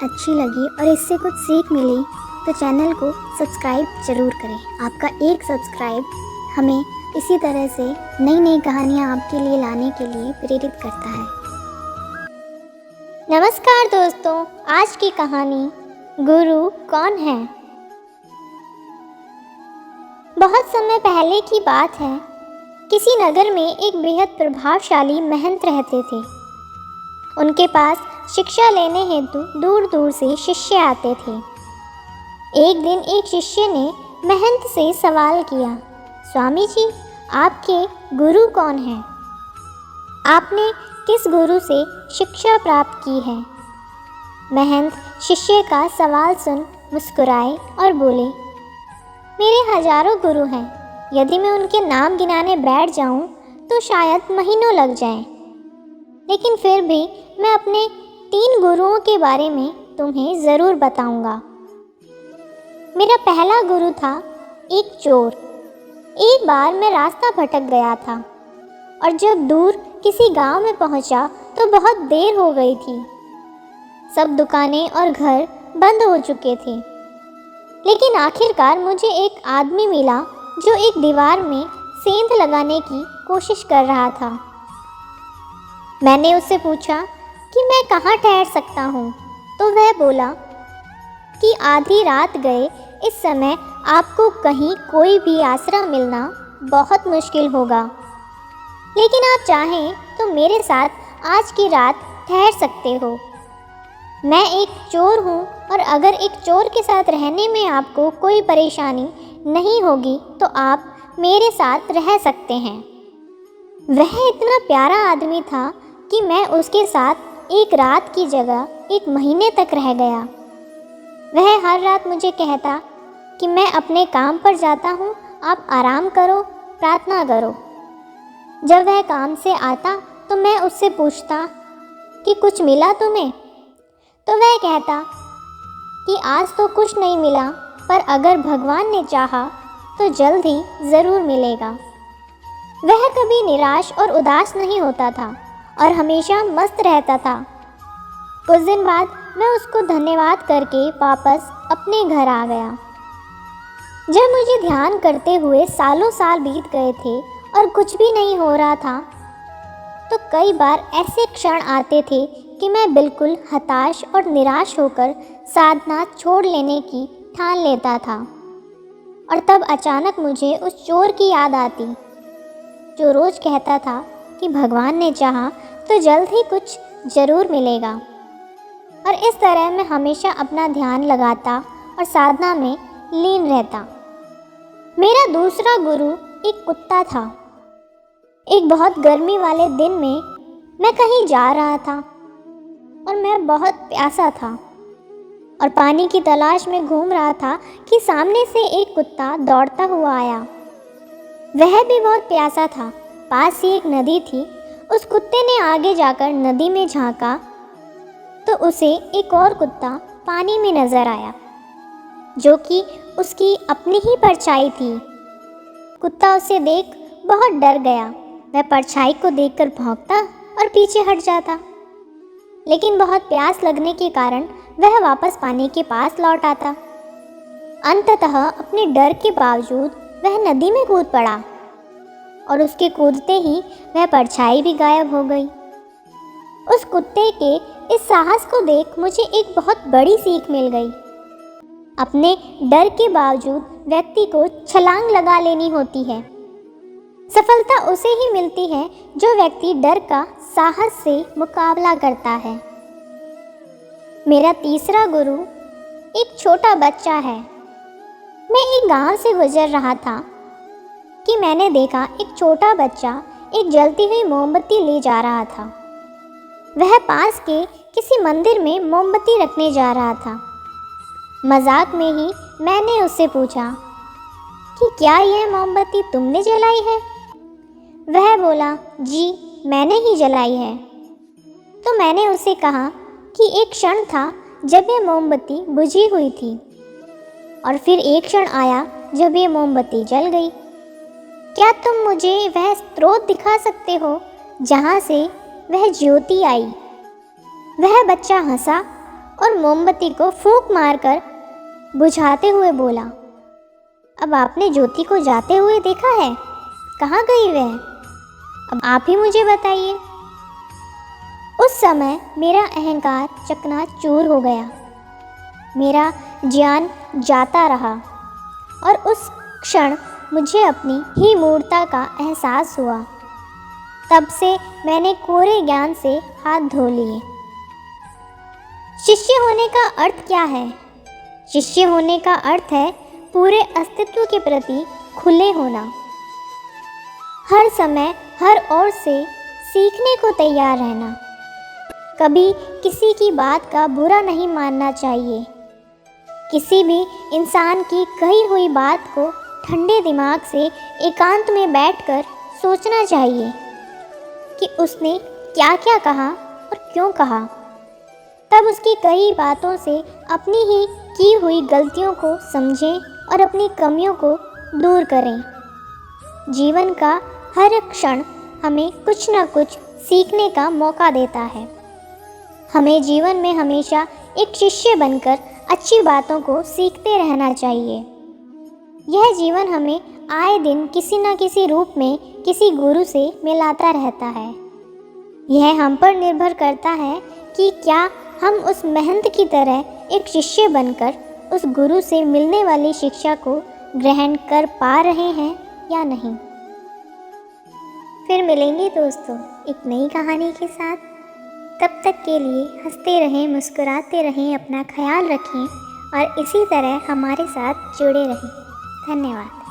अच्छी लगी और इससे कुछ सीख मिली तो चैनल को सब्सक्राइब ज़रूर करें। आपका एक सब्सक्राइब हमें इसी तरह से नई नई कहानियाँ आपके लिए लाने के लिए प्रेरित करता है। नमस्कार दोस्तों, आज की कहानी गुरु कौन है। बहुत समय पहले की बात है। किसी नगर में एक बेहद प्रभावशाली महंत रहते थे। उनके पास शिक्षा लेने हेतु दूर दूर से शिष्य आते थे। एक दिन एक शिष्य ने महंत से सवाल किया, स्वामी जी, आपके गुरु कौन हैं? आपने किस गुरु से शिक्षा प्राप्त की है? महंत शिष्य का सवाल सुन मुस्कुराए और बोले, मेरे हजारों गुरु हैं। यदि मैं उनके नाम गिनाने बैठ जाऊं तो शायद महीनों लग जाएं। लेकिन फिर भी मैं अपने 3 गुरुओं के बारे में तुम्हें ज़रूर बताऊंगा। मेरा पहला गुरु था एक चोर। एक बार मैं रास्ता भटक गया था और जब दूर किसी गांव में पहुंचा तो बहुत देर हो गई थी। सब दुकानें और घर बंद हो चुके थे। लेकिन आखिरकार मुझे एक आदमी मिला जो एक दीवार में सेंध लगाने की कोशिश कर रहा था। मैंने उससे पूछा कि मैं कहाँ ठहर सकता हूँ, तो वह बोला कि आधी रात गए इस समय आपको कहीं कोई भी आसरा मिलना बहुत मुश्किल होगा। लेकिन आप चाहें तो मेरे साथ आज की रात ठहर सकते हो। मैं एक चोर हूँ और अगर एक चोर के साथ रहने में आपको कोई परेशानी नहीं होगी तो आप मेरे साथ रह सकते हैं। वह इतना प्यारा आदमी था कि मैं उसके साथ एक रात की जगह 1 महीने तक रह गया। वह हर रात मुझे कहता कि मैं अपने काम पर जाता हूँ, आप आराम करो, प्रार्थना करो। जब वह काम से आता तो मैं उससे पूछता कि कुछ मिला तुम्हें? तो वह कहता कि आज तो कुछ नहीं मिला, पर अगर भगवान ने चाहा तो जल्द ही ज़रूर मिलेगा। वह कभी निराश और उदास नहीं होता था और हमेशा मस्त रहता था। कुछ दिन बाद मैं उसको धन्यवाद करके वापस अपने घर आ गया। जब मुझे ध्यान करते हुए सालों साल बीत गए थे और कुछ भी नहीं हो रहा था, तो कई बार ऐसे क्षण आते थे कि मैं बिल्कुल हताश और निराश होकर साधना छोड़ लेने की ठान लेता था। और तब अचानक मुझे उस चोर की याद आती जो रोज़ कहता था कि भगवान ने चाहा तो जल्द ही कुछ ज़रूर मिलेगा। और इस तरह मैं हमेशा अपना ध्यान लगाता और साधना में लीन रहता। मेरा दूसरा गुरु एक कुत्ता था। एक बहुत गर्मी वाले दिन में मैं कहीं जा रहा था और मैं बहुत प्यासा था और पानी की तलाश में घूम रहा था कि सामने से एक कुत्ता दौड़ता हुआ आया। वह भी बहुत प्यासा था। पास ही एक नदी थी। उस कुत्ते ने आगे जाकर नदी में झांका तो उसे एक और कुत्ता पानी में नजर आया जो कि उसकी अपनी ही परछाई थी। कुत्ता उसे देख बहुत डर गया। वह परछाई को देखकर भौंकता और पीछे हट जाता। लेकिन बहुत प्यास लगने के कारण वह वापस पानी के पास लौट आता। अंततः अपने डर के बावजूद वह नदी में कूद पड़ा और उसके कूदते ही वह परछाई भी गायब हो गई। उस कुत्ते के इस साहस को देख मुझे एक बहुत बड़ी सीख मिल गई। अपने डर के बावजूद व्यक्ति को छलांग लगा लेनी होती है। सफलता उसे ही मिलती है जो व्यक्ति डर का साहस से मुकाबला करता है। मेरा तीसरा गुरु एक छोटा बच्चा है। मैं एक गांव से गुजर रहा था कि मैंने देखा एक छोटा बच्चा एक जलती हुई मोमबत्ती ले जा रहा था। वह पास के किसी मंदिर में मोमबत्ती रखने जा रहा था। मजाक में ही मैंने उससे पूछा कि क्या यह मोमबत्ती तुमने जलाई है? वह बोला, जी मैंने ही जलाई है। तो मैंने उससे कहा कि एक क्षण था जब यह मोमबत्ती बुझी हुई थी और फिर एक क्षण आया जब ये मोमबत्ती जल गई। क्या तुम मुझे वह स्रोत दिखा सकते हो जहाँ से वह ज्योति आई? वह बच्चा हंसा और मोमबत्ती को फूंक मारकर बुझाते हुए बोला, अब आपने ज्योति को जाते हुए देखा है? कहाँ गई वह? अब आप ही मुझे बताइए। उस समय मेरा अहंकार चकनाचूर हो गया। मेरा ज्ञान जाता रहा और उस क्षण मुझे अपनी ही मूर्खता का एहसास हुआ। तब से मैंने कोरे ज्ञान से हाथ धो लिए। शिष्य होने का अर्थ क्या है? शिष्य होने का अर्थ है पूरे अस्तित्व के प्रति खुले होना, हर समय हर ओर से सीखने को तैयार रहना, कभी किसी की बात का बुरा नहीं मानना चाहिए, किसी भी इंसान की कही हुई बात को ठंडे दिमाग से एकांत में बैठकर सोचना चाहिए कि उसने क्या क्या कहा और क्यों कहा। तब उसकी कई बातों से अपनी ही की हुई गलतियों को समझें और अपनी कमियों को दूर करें। जीवन का हर क्षण हमें कुछ न कुछ सीखने का मौका देता है। हमें जीवन में हमेशा एक शिष्य बनकर अच्छी बातों को सीखते रहना चाहिए। यह जीवन हमें आए दिन किसी न किसी रूप में किसी गुरु से मिलाता रहता है। यह हम पर निर्भर करता है कि क्या हम उस महंत की तरह एक शिष्य बनकर उस गुरु से मिलने वाली शिक्षा को ग्रहण कर पा रहे हैं या नहीं। फिर मिलेंगे दोस्तों एक नई कहानी के साथ। तब तक के लिए हंसते रहें, मुस्कुराते रहें, अपना ख्याल रखें और इसी तरह हमारे साथ जुड़े रहें। धन्यवाद।